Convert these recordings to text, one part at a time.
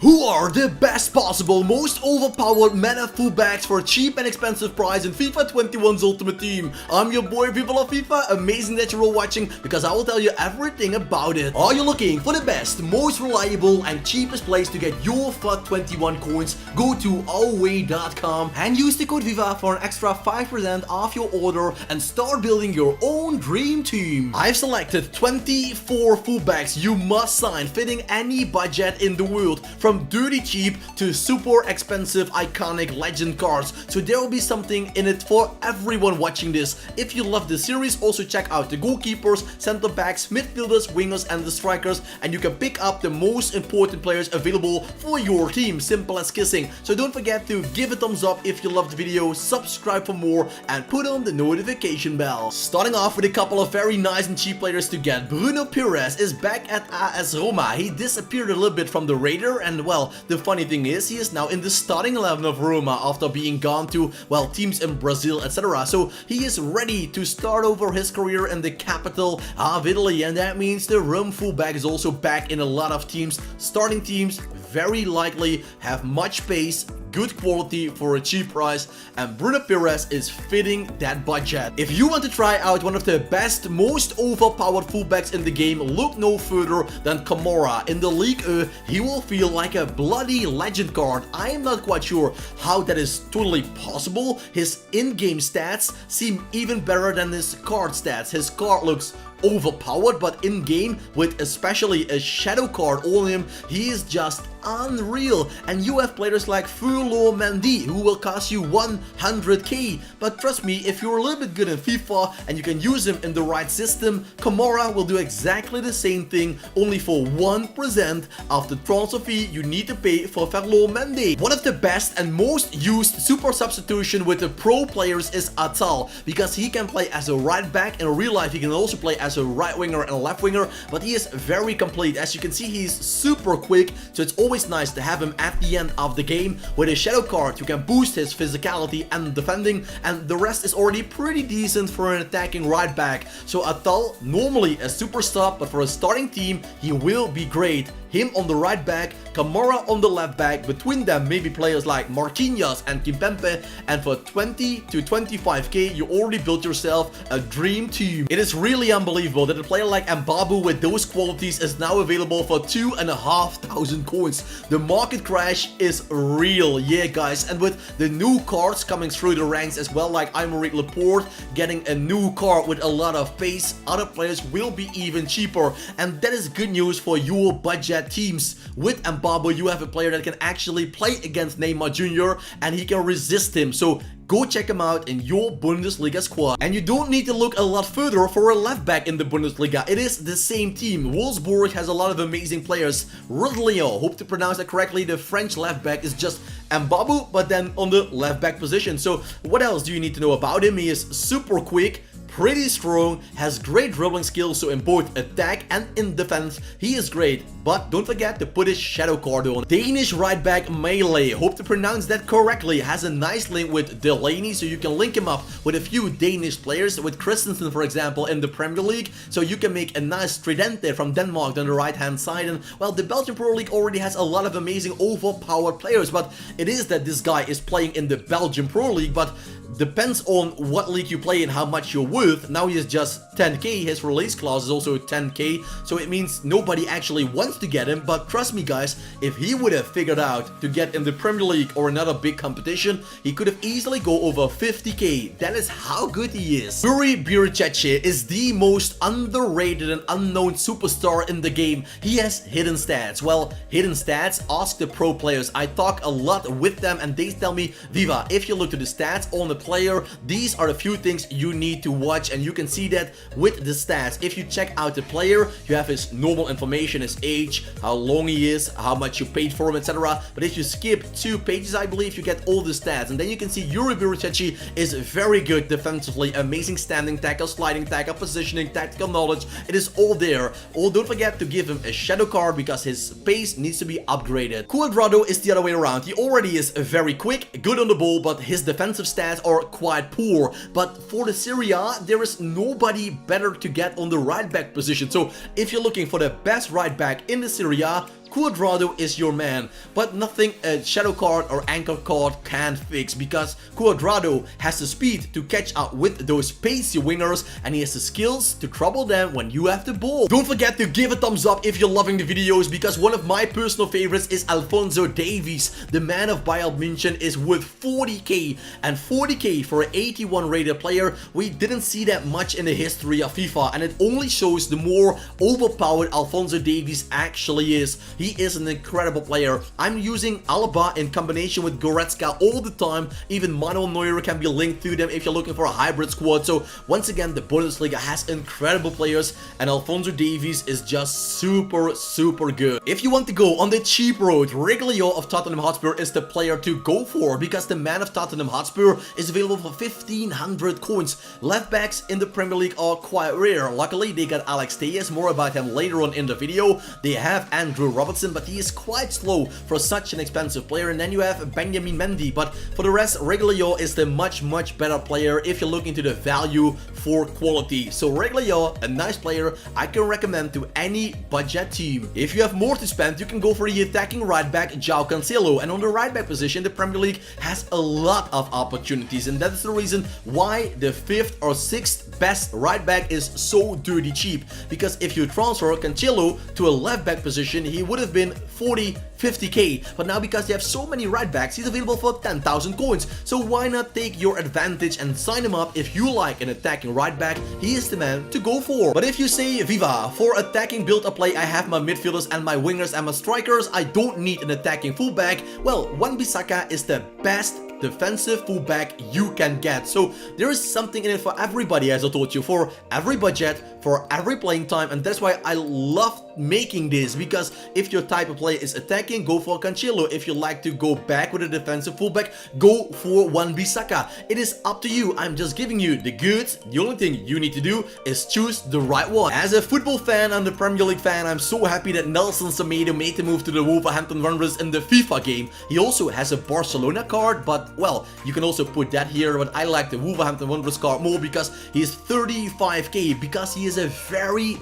Who are the best possible, most overpowered meta fullbacks for a cheap and expensive price in FIFA 21's Ultimate Team? I'm your boy, people of FIFA. Amazing that you're all watching, because I will tell you everything about it. Are you looking for the best, most reliable and cheapest place to get your FUT 21 coins? Go to Overpowered.com and use the code FIFA for an extra 5% off your order and start building your own dream team. I've selected 24 fullbacks you must sign, fitting any budget in the world, from dirty cheap to super expensive iconic legend cards. So there will be something in it for everyone watching this. If you love this series, also check out the goalkeepers, center backs, midfielders, wingers and the strikers, and you can pick up the most important players available for your team. Simple as kissing. So don't forget to give a thumbs up if you loved the video, subscribe for more and put on the notification bell. Starting off with a couple of very nice and cheap players to get. Bruno Perez is back at AS Roma. He disappeared a little bit from the radar, and well, the funny thing is he is now in the starting 11 of Roma after being gone to, well, teams in Brazil, etc. So he is ready to start over his career in the capital of Italy, and that means the Rome fullback is also back in a lot of teams. Starting teams very likely have much pace, good quality for a cheap price, and Bruno Perez is fitting that budget. If you want to try out one of the best, most overpowered fullbacks in the game, look no further than Camara. In the Liga, he will feel like a bloody legend card. I am not quite sure how that is totally possible. His in-game stats seem even better than his card stats. His card looks overpowered, but in game, with especially a shadow card on him, he is just unreal. And you have players like Ferland Mendy who will cost you 100k, but trust me, if you're a little bit good in FIFA and you can use him in the right system, Camara will do exactly the same thing, only for 1% of the transfer fee you need to pay for Ferland Mendy. One of the best and most used super substitution with the pro players is Atal, because he can play as a right back. In real life he can also play as a right winger and a left winger, but he is very complete. As you can see, he's super quick, so it's always nice to have him at the end of the game. With a shadow card you can boost his physicality and defending, and the rest is already pretty decent for an attacking right back. So Atal, normally a superstar, but for a starting team he will be great. Him on the right back, Camara on the left back, between them maybe players like Marquinhos and Kimpembe, and for 20 to 25k you already built yourself a dream team. It is really unbelievable that a player like Mbabu with those qualities is now available for 2,500 coins. The market crash is real, yeah guys, and with the new cards coming through the ranks as well, like Aymeric Laporte getting a new card with a lot of pace, other players will be even cheaper, and that is good news for your budget teams. With Mbabu you have a player that can actually play against Neymar Jr. and he can resist him, so go check him out in your Bundesliga squad. And you don't need to look a lot further for a left back in the Bundesliga. It is the same team. Wolfsburg has a lot of amazing players. Rodleon, hope to pronounce that correctly, the French left back is just Mbabu, but then on the left back position. So what else do you need to know about him? He is super quick, pretty strong, has great dribbling skills, so in both attack and in defense he is great. But don't forget to put his shadow card on. Danish right back Melee, hope to pronounce that correctly, has a nice link with Delaney, so you can link him up with a few Danish players, with Christensen for example in the Premier League, so you can make a nice tridente from Denmark on the right hand side. And well, the Belgian Pro League already has a lot of amazing overpowered players, but it is that this guy is playing in the Belgian Pro League, but depends on what league you play and how much you're worth. Now he is just 10k, his release clause is also 10k, so it means nobody actually wants to get him. But trust me guys, if he would have figured out to get in the Premier League or another big competition, he could have easily go over 50k. That is how good he is. Beerucci is the most underrated and unknown superstar in the game. He has hidden stats. Well, hidden stats, ask the pro players. I talk a lot with them and they tell me, Viva, if you look to the stats on the player, these are the few things you need to watch, and you can see that with the stats. If you check out the player, you have his normal information, his age, how long he is, how much you paid for him, etc. But if you skip 2 pages, I believe, you get all the stats, and then you can see Beerucci is very good defensively, amazing standing tackle, sliding tackle, positioning, tactical knowledge. It is all there. Oh, don't forget to give him a shadow card because his pace needs to be upgraded. Cuadrado is the other way around. He already is very quick, good on the ball, but his defensive stats are quite poor. But for the Serie A, there is nobody better to get on the right back position. So if you're looking for the best right back in the Serie A, Cuadrado is your man, but nothing a shadow card or anchor card can fix, because Cuadrado has the speed to catch up with those pacey wingers, and he has the skills to trouble them when you have the ball. Don't forget to give a thumbs up if you're loving the videos, because one of my personal favorites is Alfonso Davies. The man of Bayern München is worth 40k, and 40k for an 81 rated player, we didn't see that much in the history of FIFA, and it only shows the more overpowered Alfonso Davies actually is. He is an incredible player. I'm using Alba in combination with Goretzka all the time. Even Manuel Neuer can be linked to them if you're looking for a hybrid squad. So once again, the Bundesliga has incredible players, and Alfonso Davies is just super good. If you want to go on the cheap road, Reguilón of Tottenham Hotspur is the player to go for, because the man of Tottenham Hotspur is available for 1500 coins. Left backs in the Premier League are quite rare. Luckily, they got Alex Telles, more about him later on in the video. They have Andrew Robertson, but he is quite slow for such an expensive player. And then you have Benjamin Mendy, but for the rest, Reguilón is the much better player if you're looking to the value for quality. So Reguilón, a nice player I can recommend to any budget team. If you have more to spend, you can go for the attacking right back João Cancelo, and on the right back position, the Premier League has a lot of opportunities, and that is the reason why the 5th or 6th best right back is so dirty cheap. Because if you transfer Cancelo to a left back position, he would have been 40-50k, but now because they have so many right backs, he's available for 10,000 coins. So why not take your advantage and sign him up? If you like an attacking right back, he is the man to go for. But if you say, Viva, for attacking build a play, I have my midfielders and my wingers and my strikers, I don't need an attacking fullback, well, Wan-Bissaka is the best defensive fullback you can get. So there is something in it for everybody, as I told you, for every budget, for every playing time, and that's why I love making this, because if your type of play is attacking, go for Cancelo. If you like to go back with a defensive fullback, go for Wan-Bissaka. It is up to you. I'm just giving you the goods. The only thing you need to do is choose the right one. As a football fan and a Premier League fan, I'm so happy that Nelson Semedo made the move to the Wolverhampton Wanderers in the FIFA game. He also has a Barcelona card, but well, you can also put that here, but I like the Wolverhampton Wanderers card more because he's 35k, because he is a very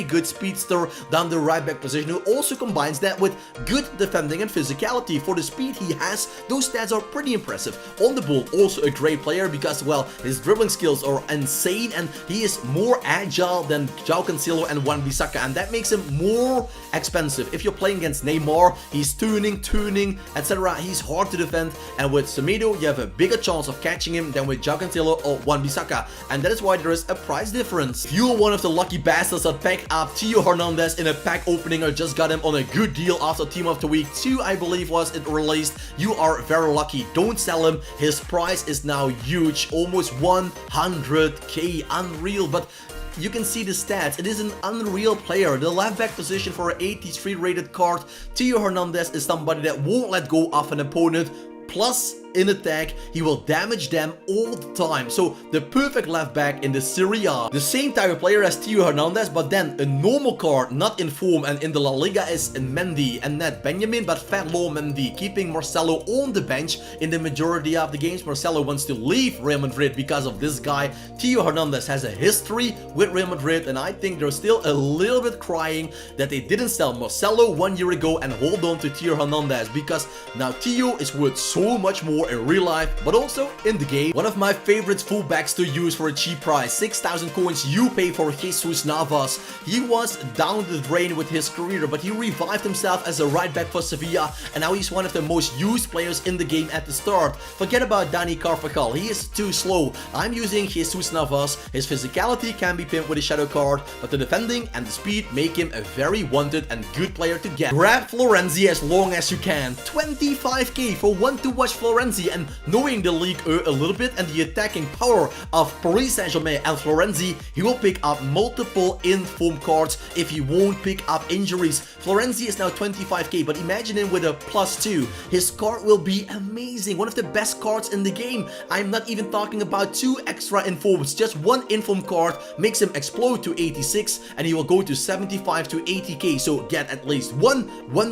good speedster down the right back position, who also combines that with good defending and physicality. For the speed he has, those stats are pretty impressive. On the ball, also a great player, because well, his dribbling skills are insane, and he is more agile than João Cancelo and Wan-Bissaka, and that makes him more expensive. If you're playing against Neymar, he's turning, etc. He's hard to defend, and with Semedo, you have a bigger chance of catching him than with João Cancelo or Wan-Bissaka, and that is why there is a price difference. If you're one of the lucky bastards that packed up Theo Hernandez in a pack opening or just got him on a good deal after Team of the Week 2, I believe was it released, you are very lucky. Don't sell him. His price is now huge, almost 100k, unreal. But you can see the stats. It is an unreal player. The left back position for an 83 rated card, Theo Hernandez is somebody that won't let go of an opponent. Plus, in attack, he will damage them all the time. So the perfect left back in the Serie A. The same type of player as Theo Hernandez, but then a normal card, not in form, and in the La Liga is Mendy, and not Benjamin, but Ferland Mendy, keeping Marcelo on the bench in the majority of the games. Marcelo wants to leave Real Madrid because of this guy. Theo Hernandez has a history with Real Madrid, and I think they're still a little bit crying that they didn't sell Marcelo 1 year ago and hold on to Theo Hernandez, because now Theo is worth so much more in real life, but also in the game. One of my favorite fullbacks to use for a cheap price, 6,000 coins you pay for Jesus Navas. He was down the drain with his career, but he revived himself as a right back for Sevilla, and now he's one of the most used players in the game at the start. Forget about Dani Carvajal, he is too slow. I'm using Jesus Navas. His physicality can be pimped with a shadow card, but the defending and the speed make him a very wanted and good player to get. Grab Florenzi as long as you can. 25k for one to watch Florenzi, and knowing the Ligue a little bit and the attacking power of Paris Saint-Germain and Florenzi, he will pick up multiple in-form cards if he won't pick up injuries. Florenzi is now 25k, but imagine him with a +2. His card will be amazing, one of the best cards in the game. I'm not even talking about 2 extra informs, just 1 inform card makes him explode to 86, and he will go to 75 to 80k, so get at least one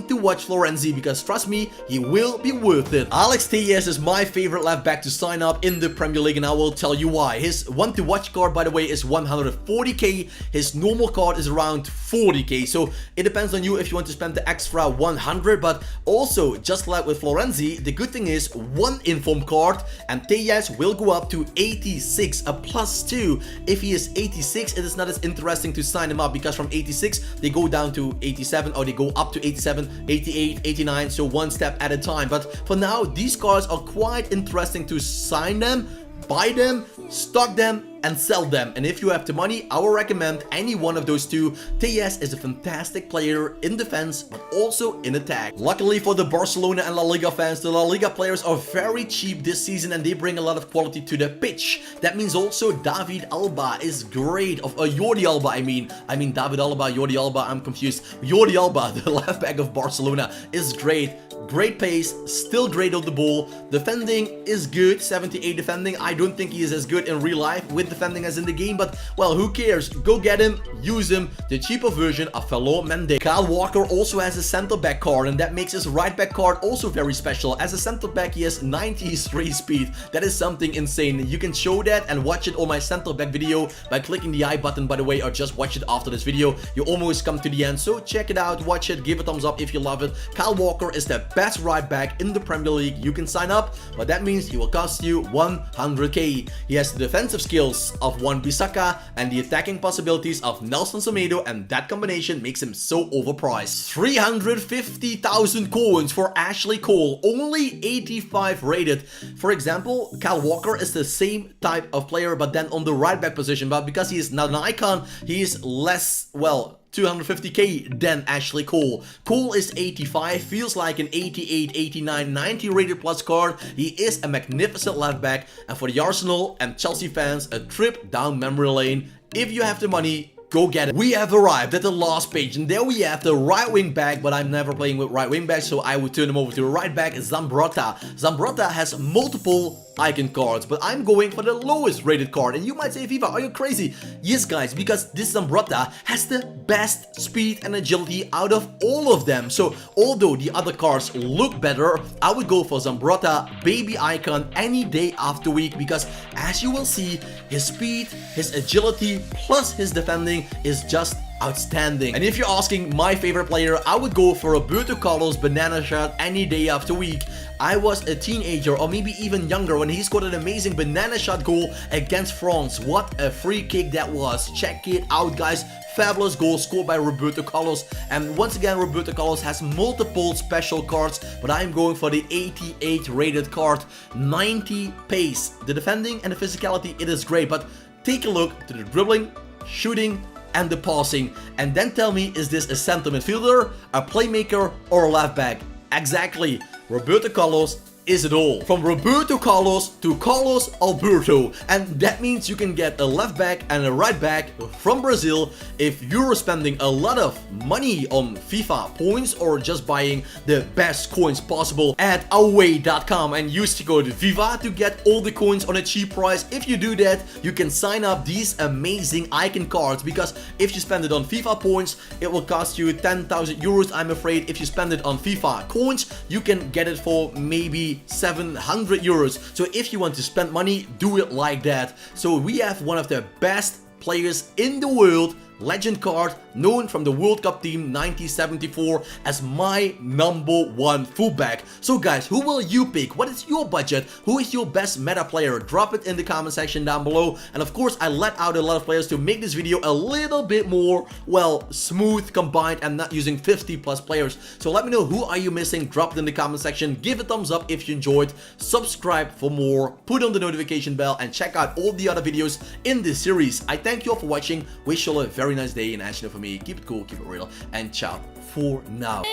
to watch Florenzi, because trust me, he will be worth it. Alex Telles Perez is my favorite left back to sign up in the Premier League, and I will tell you why. His one to watch card, by the way, is 140k. His normal card is around 40k. So it depends on you if you want to spend the extra 100. But also, just like with Florenzi, the good thing is one inform card, and Tejas will go up to 86, a +2. If he is 86, it is not as interesting to sign him up, because from 86 they go down to 87, or they go up to 87, 88, 89, so one step at a time. But for now, these cards are quite interesting to sign them, buy them, stock them, and sell them. And if you have the money, I will recommend any one of those two. Tejas is a fantastic player in defense, but also in attack. Luckily for the Barcelona and La Liga fans, the La Liga players are very cheap this season, and they bring a lot of quality to the pitch. That means also David Alba is great. Jordi Alba, I mean David Alba, Jordi Alba, I'm confused. Jordi Alba, the left back of Barcelona, is great. Great pace, still great on the ball. Defending is good, 78 defending. I don't think he is as good in real life with defending as in the game, but well, who cares? Go get him, use him. The cheaper version of Fellow Mendes. Kyle Walker also has a center back card, and that makes his right back card also very special. As a center back, he has 93 speed. That is something insane. You can show that and watch it on my center back video by clicking the I button, by the way, or just watch it after this video. You almost come to the end, so check it out, watch it, give a thumbs up if you love it. Kyle Walker is the best right back in the Premier League. You can sign up, but that means he will cost you 100k. He has the defensive skills of Wan-Bissaka and the attacking possibilities of Nelson Semedo, and that combination makes him so overpriced. 350,000 coins for Ashley Cole, only 85 rated. For example, Kyle Walker is the same type of player, but then on the right back position, but because he is not an icon, he is less, well, 250k than Ashley Cole. Cole is 85, feels like an 88, 89, 90 rated plus card. He is a magnificent left back, and for the Arsenal and Chelsea fans, a trip down memory lane. If you have the money, go get it. We have arrived at the last page, and there we have the right wing back, but I'm never playing with right wing back, so I would turn him over to the right back, Zambrotta. Zambrotta has multiple icon cards, but I'm going for the lowest rated card. And you might say, FIFA, are you crazy? Yes, guys, because this Zambrotta has the best speed and agility out of all of them. So although the other cards look better, I would go for Zambrotta baby icon any day of the week, because as you will see, his speed, his agility, plus his defending is just outstanding. And if you're asking my favorite player, I would go for Roberto Carlos banana shot any day of the week. I was a teenager or maybe even younger when he scored an amazing banana shot goal against France. What a free kick that was. Check it out, guys. Fabulous goal scored by Roberto Carlos. And once again, Roberto Carlos has multiple special cards, but I'm going for the 88 rated card. 90 pace. The defending and the physicality, it is great, but take a look to the dribbling, shooting, and the passing, and then tell me, is this a center midfielder, a playmaker, or a left back? Exactly, Roberto Carlos is it all. From Roberto Carlos to Carlos Alberto, and that means you can get a left back and a right back from Brazil if you're spending a lot of money on FIFA points or just buying the best coins possible at away.com and use the code FIFA to get all the coins on a cheap price. If you do that, you can sign up these amazing icon cards, because if you spend it on FIFA points, it will cost you 10,000 euros. I'm afraid if you spend it on FIFA coins, you can get it for maybe 700 euros. So if you want to spend money, do it like that. So we have one of the best players in the world, legend card, known from the World Cup team 1974 as my #1 fullback. So guys, who will you pick? What is your budget? Who is your best meta player? Drop it in the comment section down below. And of course, I let out a lot of players to make this video a little bit more, well, smooth, combined, and not using 50 plus players. So let me know, who are you missing? Drop it in the comment section. Give a thumbs up if you enjoyed. Subscribe for more. Put on the notification bell and check out all the other videos in this series. I thank you all for watching. Wish you all a very nice day, and as you know, for me, keep it cool, keep it real, and ciao for now.